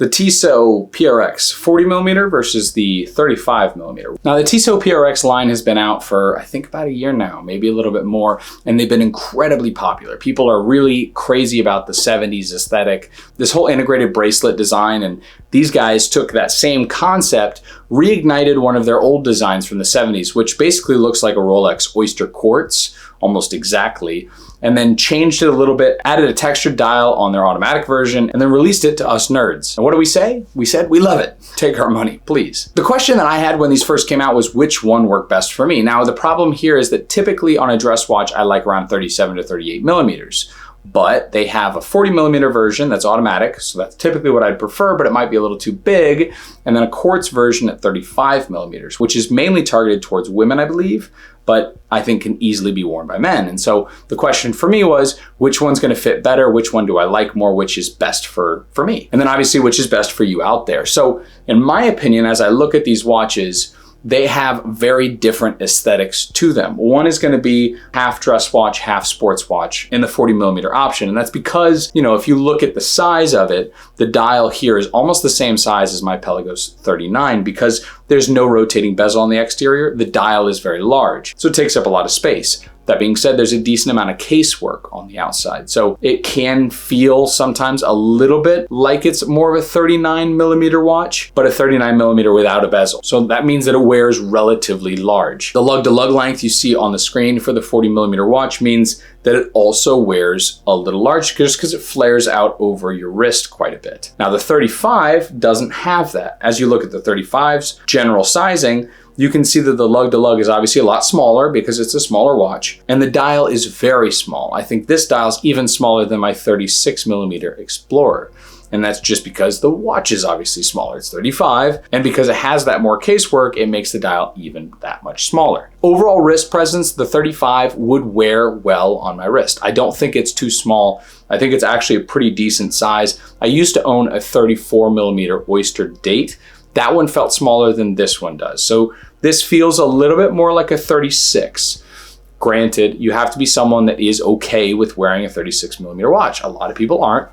the Tissot PRX 40mm versus the 35mm. Now the Tissot PRX line has been out for I think about a year now, maybe a little bit more, and they've been incredibly popular. People are really crazy about the 70s aesthetic, this whole integrated bracelet design, and these guys took that same concept, reignited one of their old designs from the 70s, which basically looks like a Rolex Oyster Quartz, almost exactly, and then changed it a little bit, added a textured dial on their automatic version, and then released it to us nerds. And what do we say? We said, we love it. Take our money, please. The question that I had when these first came out was which one worked best for me. Now, the problem here is that typically on a dress watch, I like around 37 to 38 millimeters. But they have a 40mm version that's automatic, so that's typically what I'd prefer, but it might be a little too big, and then a Quartz version at 35mm, which is mainly targeted towards women, I believe, but I think can easily be worn by men. And so the question for me was, which one's gonna fit better? Which one do I like more? Which is best for me? And then obviously, which is best for you out there? So in my opinion, as I look at these watches, they have very different aesthetics to them. One is going to be half dress watch, half sports watch in the 40mm option. And that's because, you know, if you look at the size of it, the dial here is almost the same size as my Pelagos 39 because there's no rotating bezel on the exterior. The dial is very large, so it takes up a lot of space. That being said, there's a decent amount of casework on the outside. So it can feel sometimes a little bit like it's more of a 39mm watch, but a 39mm without a bezel. So that means that it wears relatively large. The lug-to-lug length you see on the screen for the 40mm watch means that it also wears a little large just because it flares out over your wrist quite a bit. Now the 35 doesn't have that. As you look at the 35's general sizing, you can see that the lug-to-lug is obviously a lot smaller because it's a smaller watch, and the dial is very small. I think this dial is even smaller than my 36mm Explorer. And that's just because the watch is obviously smaller. It's 35, and because it has that more casework, it makes the dial even that much smaller. Overall wrist presence, the 35 would wear well on my wrist. I don't think it's too small. I think it's actually a pretty decent size. I used to own a 34mm Oyster Date. That one felt smaller than this one does. So this feels a little bit more like a 36. Granted, you have to be someone that is okay with wearing a 36mm watch. A lot of people aren't.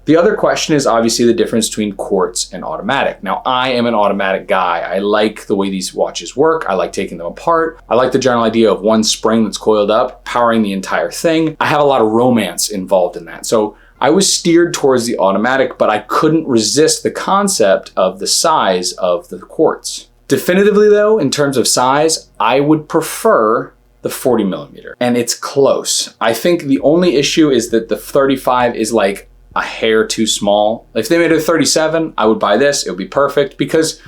The other question is obviously the difference between quartz and automatic. Now, I am an automatic guy. I like the way these watches work. I like taking them apart. I like the general idea of one spring that's coiled up, powering the entire thing. I have a lot of romance involved in that. So I was steered towards the automatic, but I couldn't resist the concept of the size of the quartz. Definitively though, in terms of size, I would prefer the 40mm, and it's close. I think the only issue is that the 35 is like a hair too small. If they made it a 37, I would buy this. It would be perfect because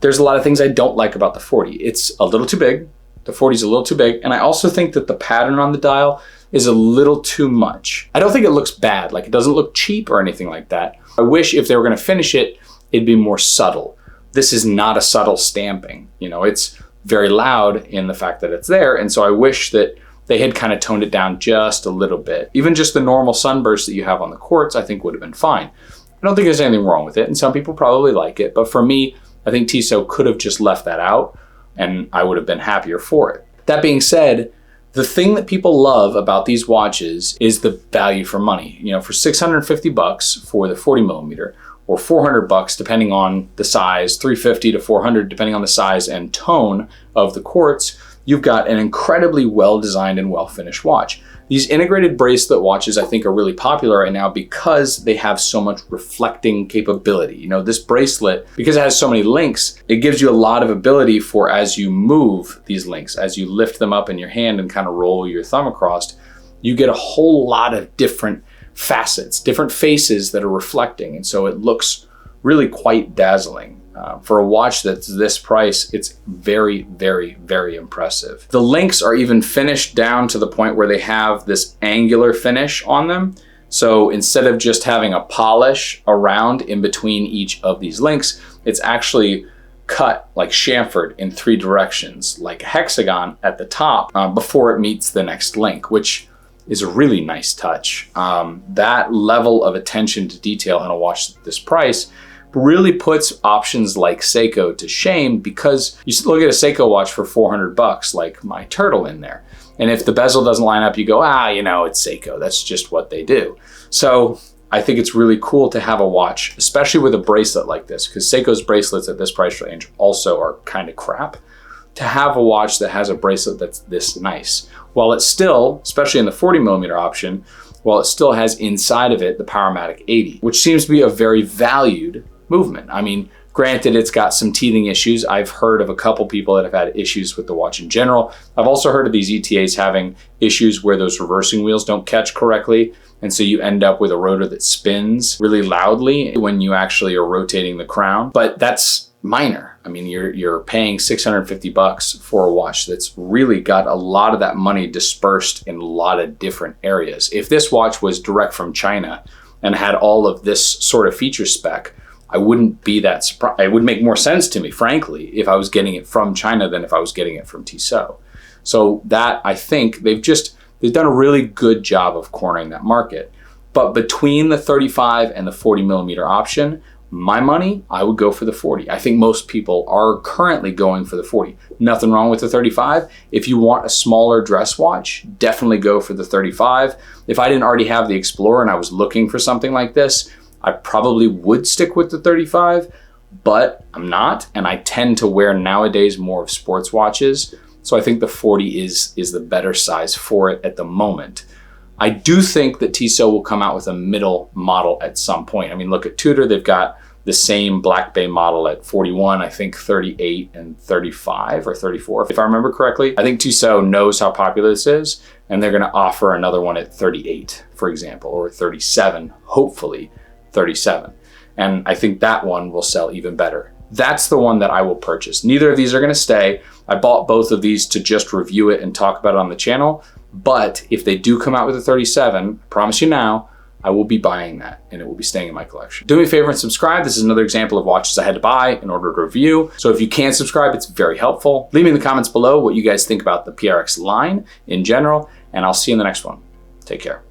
there's a lot of things I don't like about the 40. It's a little too big. The 40 is a little too big. And I also think that the pattern on the dial is a little too much. I don't think it looks bad. Like, it doesn't look cheap or anything like that. I wish if they were gonna finish it, it'd be more subtle. This is not a subtle stamping. You know, it's very loud in the fact that it's there. And so I wish that they had kind of toned it down just a little bit. Even just the normal sunburst that you have on the quartz, I think would have been fine. I don't think there's anything wrong with it, and some people probably like it, but for me, I think Tissot could have just left that out, and I would have been happier for it. That being said, the thing that people love about these watches is the value for money. You know, for 650 bucks for the 40mm, or 400 bucks depending on the size, 350 to 400 depending on the size and tone of the quartz, you've got an incredibly well-designed and well-finished watch. These integrated bracelet watches I think are really popular right now because they have so much reflecting capability. You know, this bracelet, because it has so many links, it gives you a lot of ability for as you move these links, as you lift them up in your hand and kind of roll your thumb across, you get a whole lot of different facets, different faces that are reflecting. And so it looks really quite dazzling. For a watch that's this price, it's very, very, very impressive. The links are even finished down to the point where they have this angular finish on them. So instead of just having a polish around in between each of these links, it's actually cut like chamfered in 3 directions, like a hexagon at the top before it meets the next link, which is a really nice touch. That level of attention to detail in a watch at this price really puts options like Seiko to shame, because you look at a Seiko watch for 400 bucks, like my Turtle in there. And if the bezel doesn't line up, you go, you know, it's Seiko. That's just what they do. So I think it's really cool to have a watch, especially with a bracelet like this, because Seiko's bracelets at this price range also are kind of crap. To have a watch that has a bracelet that's this nice, while it's still, especially in the 40mm option, while it still has inside of it the Powermatic 80, which seems to be a very valued movement. I mean, granted, it's got some teething issues. I've heard of a couple people that have had issues with the watch in general. I've also heard of these ETAs having issues where those reversing wheels don't catch correctly. And so you end up with a rotor that spins really loudly when you actually are rotating the crown. But that's minor. I mean, you're paying $650 for a watch that's really got a lot of that money dispersed in a lot of different areas. If this watch was direct from China and had all of this sort of feature spec, I wouldn't be that surprised. It would make more sense to me, frankly, if I was getting it from China than if I was getting it from Tissot. So that, I think, they've done a really good job of cornering that market. But between the 35 and the 40mm option, my money, I would go for the 40. I think most people are currently going for the 40. Nothing wrong with the 35. If you want a smaller dress watch, definitely go for the 35. If I didn't already have the Explorer and I was looking for something like this, I probably would stick with the 35, but I'm not, and I tend to wear nowadays more of sports watches. So I think the 40 is the better size for it at the moment. I do think that Tissot will come out with a middle model at some point. I mean, look at Tudor. They've got the same Black Bay model at 41, I think 38 and 35 or 34, if I remember correctly. I think Tissot knows how popular this is, and they're gonna offer another one at 38, for example, or 37, hopefully 37. And I think that one will sell even better. That's the one that I will purchase. Neither of these are gonna stay. I bought both of these to just review it and talk about it on the channel. But if they do come out with a 37, I promise you now, I will be buying that and it will be staying in my collection. Do me a favor and subscribe. This is another example of watches I had to buy in order to review. So if you can subscribe, it's very helpful. Leave me in the comments below what you guys think about the PRX line in general, and I'll see you in the next one. Take care.